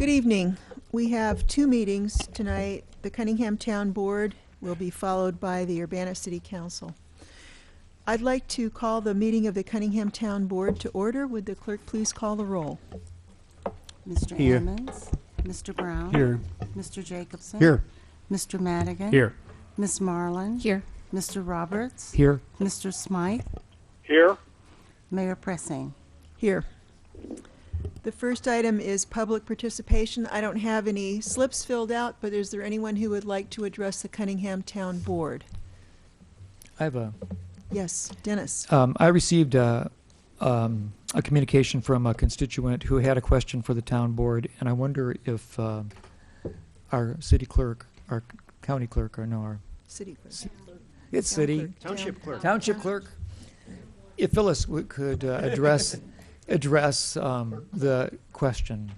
Good evening. We have two meetings tonight. The Cunningham Town Board will be followed by the Urbana City Council. I'd like to call the meeting of the Cunningham Town Board to order. Would the clerk please call the roll? Mr. Here. Ammons, Mr. Brown. Here. Mr. Jacobson. Here. Mr. Madigan. Here. Ms. Marlin. Here. Mr. Roberts. Here. Mr. Smythe. Here. Mayor Pressing. Here. The first item is public participation. I don't have any slips filled out, but is there anyone who would like to address the Cunningham Town Board? I have Yes, Dennis. I received a communication from a constituent who had a question for the town board, and I wonder if our city clerk, our county clerk, or no, our City clerk. it's Town city clerk. Township clerk. township clerk, if Phyllis could address the question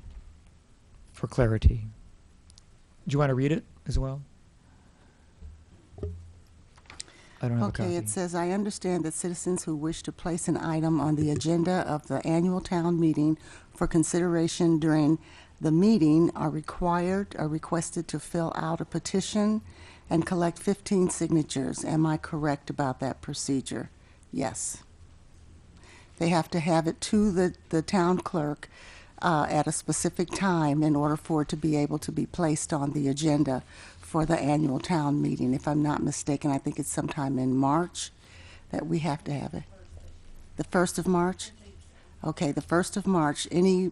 for clarity. Do you want to read it as well? I don't have a copy. Okay, it says, I understand that citizens who wish to place an item on the agenda of the annual town meeting for consideration during the meeting are requested to fill out a petition and collect 15 signatures. Am I correct about that procedure? Yes. They have to have it to the town clerk at a specific time in order for it to be able to be placed on the agenda for the annual town meeting. If I'm not mistaken, I think it's sometime in March that we have to have it. The 1st of March? Okay, the 1st of March. Any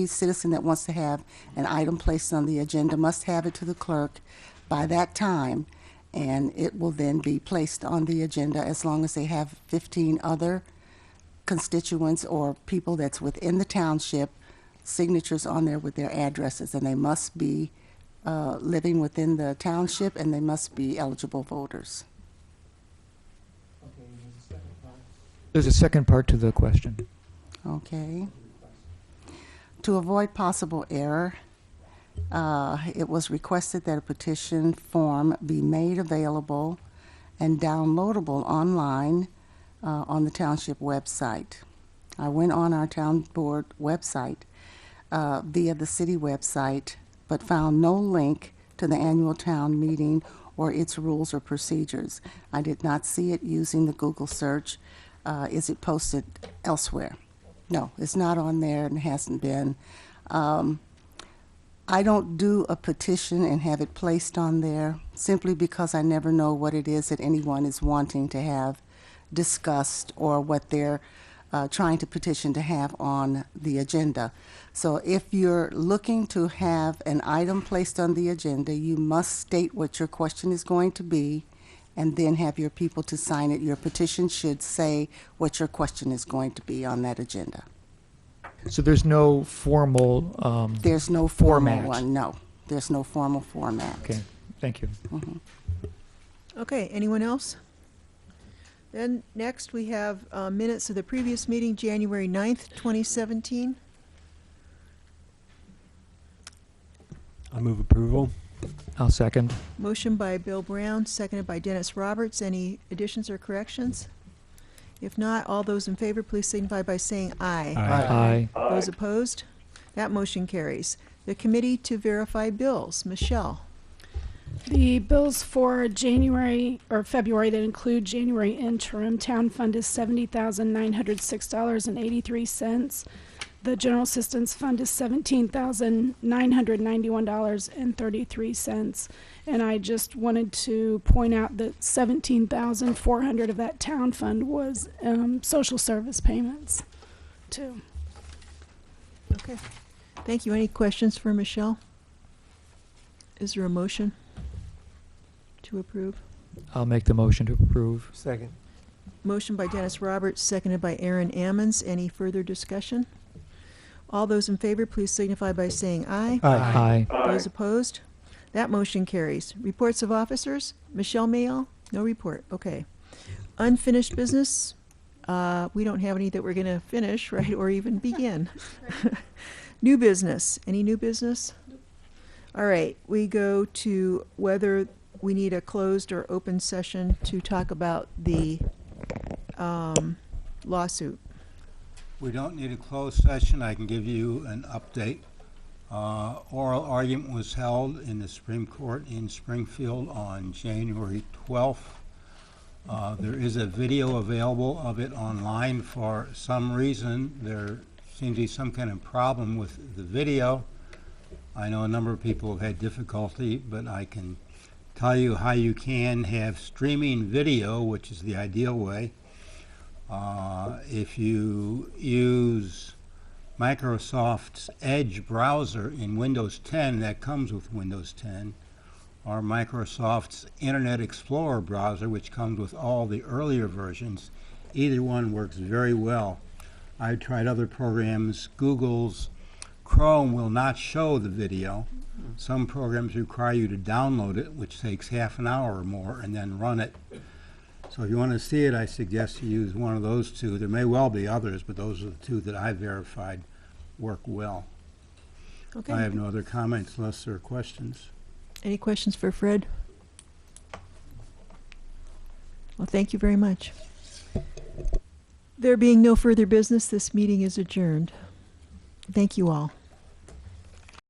citizen that wants to have an item placed on the agenda must have it to the clerk by that time, and it will then be placed on the agenda as long as they have 15 other constituents or people that's within the township signatures on there with their addresses, and they must be living within the township, and they must be eligible voters. There's a second part to the question. Okay. To avoid possible error, it was requested that a petition form be made available and downloadable online on the township website. I went on our town board website via the city website, but found no link to the annual town meeting or its rules or procedures. I did not see it using the Google search. Is it posted elsewhere? No, it's not on there and hasn't been. I don't do a petition and have it placed on there simply because I never know what it is that anyone is wanting to have discussed or what they're trying to petition to have on the agenda. So if you're looking to have an item placed on the agenda, you must state what your question is going to be and then have your people to sign it. Your petition should say what your question is going to be on that agenda. So there's no formal There's no formal format. one, no. There's no formal format. Okay, thank you. Mhm. Okay, anyone else? Then next we have minutes of the previous meeting, January 9th, 2017. I move approval. I'll second. Motion by Bill Brown, seconded by Dennis Roberts. Any additions or corrections? If not, all those in favor, please signify by saying aye. Aye. Those opposed? That motion carries. The committee to verify bills. Michelle. The bills for January or February that include January interim town fund is $70,906.83. The general assistance fund is $17,991.33. And I just wanted to point out that $17,400 of that town fund was social service payments too. Okay. Thank you. Any questions for Michelle? Is there a motion to approve? I'll make the motion to approve. Second. Motion by Dennis Roberts, seconded by Aaron Ammons. Any further discussion? All those in favor, please signify by saying aye. Aye. Those opposed? That motion carries. Reports of officers. Michelle Mayall? No report. Okay. Unfinished business. We don't have any that we're going to finish, right, or even begin. New business. Any new business? All right. We go to whether we need a closed or open session to talk about the lawsuit. We don't need a closed session. I can give you an update Oral argument was held in the Supreme Court in Springfield on January 12th. There is a video available of it online. For some reason, there seems to be some kind of problem with the video. I know a number of people have had difficulty, but I can tell you how you can have streaming video, which is the ideal way. If you use Microsoft's Edge browser in Windows 10, that comes with Windows 10, or Microsoft's Internet Explorer browser, which comes with all the earlier versions, either one works very well. I've tried other programs. Google's Chrome will not show the video. Some programs require you to download it, which takes half an hour or more, and then run it. So if you want to see it, I suggest you use one of those two. There may well be others, but those are the two that I verified work well. Okay. I have no other comments unless there are questions. Any questions for Fred? Well, thank you very much. There being no further business, this meeting is adjourned. Thank you all.